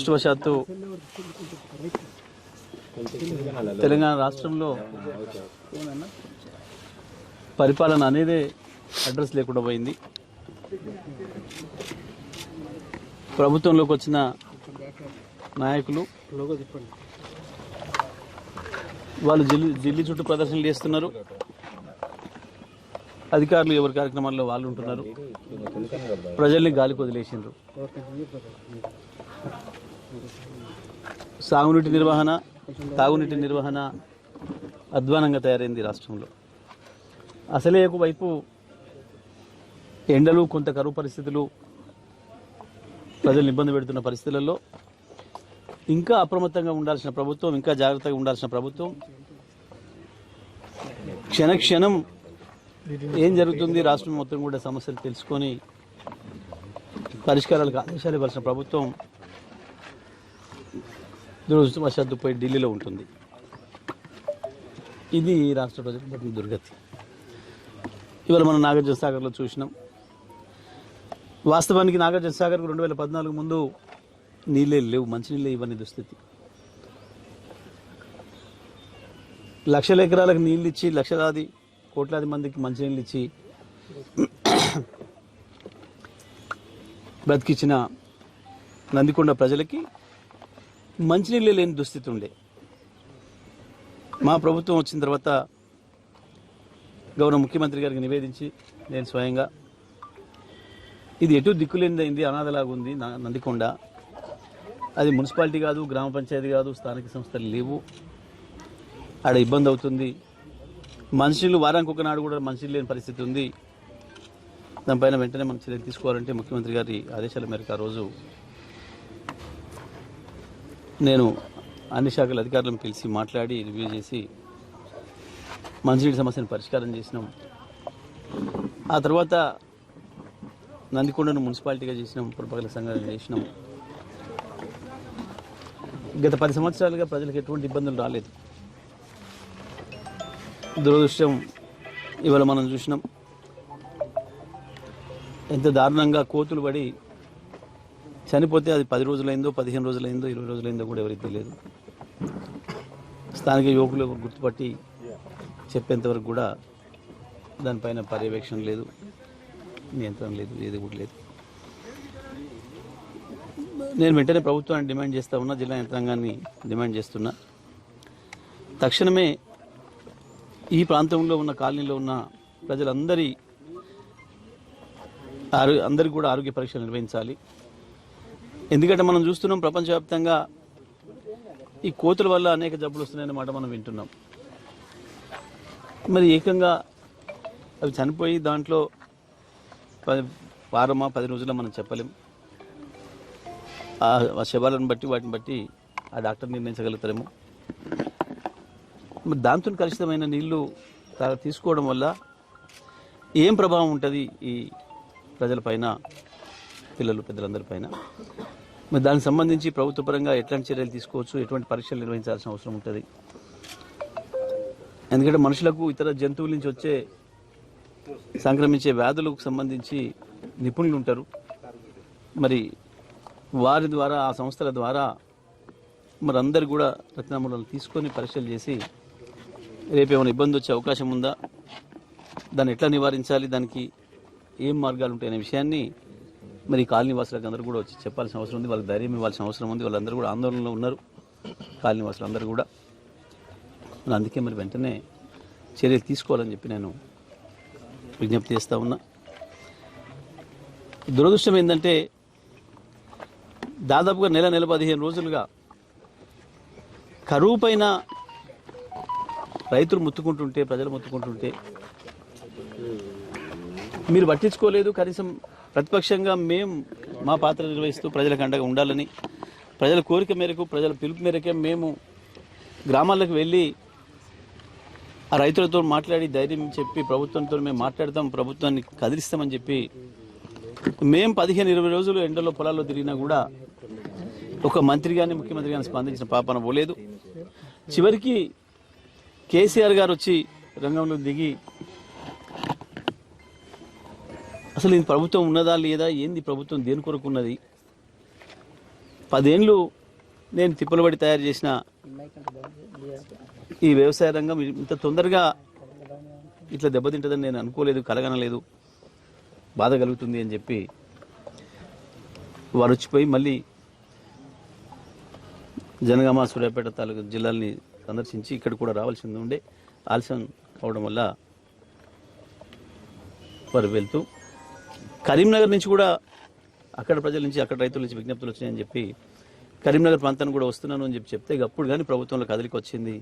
దురదృష్టవశాత్తు తెలంగాణ రాష్ట్రంలో పరిపాలన అనేదే అడ్రస్ లేకుండా పోయింది. ప్రభుత్వంలోకి వచ్చిన నాయకులు వాళ్ళు ఢిల్లీ చుట్టూ ప్రదర్శనలు చేస్తున్నారు. అధికారులు ఎవరి కార్యక్రమాల్లో వాళ్ళు ఉంటున్నారు. ప్రజల్ని గాలికి వదిలేసిండ్రు. సాగునీటి నిర్వహణ, తాగునీటి నిర్వహణ అధ్వానంగా తయారైంది రాష్ట్రంలో. అసలే ఒకవైపు ఎండలు, కొంత కరువు పరిస్థితులు ప్రజలను ఇబ్బంది పెడుతున్న పరిస్థితులలో ఇంకా అప్రమత్తంగా ఉండాల్సిన ప్రభుత్వం, ఇంకా జాగ్రత్తగా ఉండాల్సిన ప్రభుత్వం క్షణక్షణం ఏం జరుగుతుంది రాష్ట్రం మొత్తం కూడా సమస్యలు తెలుసుకొని పరిష్కారాలకు ఆదేశాలు ఇవ్వాల్సిన ప్రభుత్వం దురదృష్టవశాత్తు పోయి ఢిల్లీలో ఉంటుంది. ఇది రాష్ట్ర ప్రజలకు పట్టిన దుర్గతి. ఇవాళ మనం నాగార్జున సాగర్లో చూసినాం. వాస్తవానికి నాగార్జున సాగర్కు 2014 ముందు నీళ్ళే లేవు, మంచినీళ్ళే ఇవ్వని దుస్థితి. లక్షల ఎకరాలకు నీళ్ళు ఇచ్చి లక్షలాది కోట్లాది మందికి మంచినీళ్ళు ఇచ్చి బ్రతికిచ్చిన నందికొండ ప్రజలకి మంచినీళ్ళే లేని దుస్థితి ఉండే. మా ప్రభుత్వం వచ్చిన తర్వాత గౌరవ ముఖ్యమంత్రి గారికి నివేదించి నేను స్వయంగా ఇది ఎటు దిక్కులేనిదైంది, అనాథలాగా ఉంది నందికొండ. అది మున్సిపాలిటీ కాదు, గ్రామ పంచాయతీ కాదు, స్థానిక సంస్థలు లేవు, ఆడ ఇబ్బంది అవుతుంది. మనుషులు వారానికి ఒకనాడు కూడా మనుషులు లేని పరిస్థితి ఉంది. దానిపైన వెంటనే మనం చర్యలు తీసుకోవాలంటే ముఖ్యమంత్రి గారి ఆదేశాల మేరకు ఆ రోజు నేను అన్ని శాఖల అధికారులను పిలిచి మాట్లాడి రివ్యూ చేసి మంచినీటి సమస్యను పరిష్కారం చేసినాం. ఆ తర్వాత నందికొండను మున్సిపాలిటీగా చేసినాం, పురపాలక సంఘాలు చేసినాం. గత 10 సంవత్సరాలుగా ప్రజలకు ఎటువంటి ఇబ్బందులు రాలేదు. దురదృష్టం ఇవాళ మనం చూసినాం ఎంత దారుణంగా కోతులు పడి చనిపోతే అది 10 రోజులైందో, 15 రోజులైందో, 20 రోజులైందో కూడా ఎవరికి తెలియదు. స్థానిక యువకులు గుర్తుపట్టి చెప్పేంతవరకు కూడా దానిపైన పర్యవేక్షణ లేదు, నియంత్రణ లేదు, ఏది కూడా లేదు. నేను వెంటనే ప్రభుత్వాన్ని డిమాండ్ చేస్తూ ఉన్నా, జిల్లా యంత్రాంగాన్ని డిమాండ్ చేస్తున్నా. తక్షణమే ఈ ప్రాంతంలో ఉన్న కాలనీలో ఉన్న ప్రజలందరికీ కూడా ఆరోగ్య పరీక్షలు నిర్వహించాలి. ఎందుకంటే మనం చూస్తున్నాం ప్రపంచవ్యాప్తంగా ఈ కోతుల వల్ల అనేక జబ్బులు వస్తున్నాయన్న మాట మనం వింటున్నాం. మరి ఏకంగా అవి చనిపోయి దాంట్లో వారమా 10 రోజుల్లో మనం చెప్పలేం. ఆ శవాలను బట్టి వాటిని బట్టి ఆ డాక్టర్ నిర్ణయించగలుగుతారేమో. మరి దాంతో కలుషితమైన నీళ్లు తీసుకోవడం వల్ల ఏం ప్రభావం ఉంటుంది ఈ ప్రజలపైన, పిల్లలు పెద్దలందరిపైన? మరి దానికి సంబంధించి ప్రభుత్వపరంగా ఎట్లాంటి చర్యలు తీసుకోవచ్చు, ఎటువంటి పరీక్షలు నిర్వహించాల్సిన అవసరం ఉంటుంది. ఎందుకంటే మనుషులకు ఇతర జంతువుల నుంచి వచ్చే సంక్రమించే వ్యాధులకు సంబంధించి నిపుణులు ఉంటారు. మరి వారి ద్వారా, ఆ సంస్థల ద్వారా మరి అందరు కూడా రక్త నమూనాలు తీసుకొని పరీక్షలు చేసి రేపేమైనా ఇబ్బంది వచ్చే అవకాశం ఉందా, దాన్ని ఎట్లా నివారించాలి, దానికి ఏం మార్గాలు ఉంటాయనే విషయాన్ని మరి కాలనీ వాసులకు అందరూ కూడా వచ్చి చెప్పాల్సిన అవసరం ఉంది. వాళ్ళకి ధైర్యం ఇవ్వాల్సిన అవసరం ఉంది. వాళ్ళందరూ కూడా ఆందోళనలో ఉన్నారు, కాలనీ వాసులు అందరూ కూడా. అందుకే మరి వెంటనే చర్యలు తీసుకోవాలని చెప్పి నేను విజ్ఞప్తి చేస్తూ ఉన్నా. దురదృష్టం ఏంటంటే దాదాపుగా నెల 15 రోజులుగా కరువు పైన రైతులు ముత్తుకుంటుంటే, ప్రజలు ముత్తుకుంటుంటే మీరు పట్టించుకోలేదు. కనీసం ప్రతిపక్షంగా మేము మా పాత్ర నిర్వహిస్తూ ప్రజలకు అండగా ఉండాలని, ప్రజల కోరిక మేరకు, ప్రజల పిలుపు మేరకే మేము గ్రామాలకు వెళ్ళి ఆ రైతులతో మాట్లాడి ధైర్యం చెప్పి ప్రభుత్వంతో మేము మాట్లాడతాం, ప్రభుత్వాన్ని కదిలిస్తామని చెప్పి మేము 15-20 రోజులు ఎండలో పొలాల్లో తిరిగినా కూడా ఒక మంత్రి కానీ ముఖ్యమంత్రి కానీ స్పందించిన పాపన పోలేదు. చివరికి కేసీఆర్ గారు వచ్చి రంగంలో దిగి అసలు ఈ ప్రభుత్వం ఉన్నదా లేదా, ఏంది ప్రభుత్వం దేని కొరకు ఉన్నది, 10 ఏళ్ళు నేను తిప్పలబడి తయారు చేసిన ఈ వ్యవసాయ రంగం ఇంత తొందరగా ఇట్లా దెబ్బతింటుందని నేను అనుకోలేదు, కలగనలేదు, బాధ కలుగుతుంది అని చెప్పి వారు వచ్చిపోయి మళ్ళీ జనగామ సూర్యాపేట తాలూకు జిల్లాల్ని సందర్శించి ఇక్కడ కూడా రావాల్సింది ఉండే ఆలస్యం అవడం వల్ల వారు వెళ్తూ కరీంనగర్ నుంచి కూడా అక్కడ ప్రజల నుంచి అక్కడ రైతుల నుంచి విజ్ఞప్తులు వచ్చాయని చెప్పి కరీంనగర్ ప్రాంతానికి కూడా వస్తున్నాను అని చెప్తే అప్పుడు కానీ ప్రభుత్వంలో కదలికి వచ్చింది.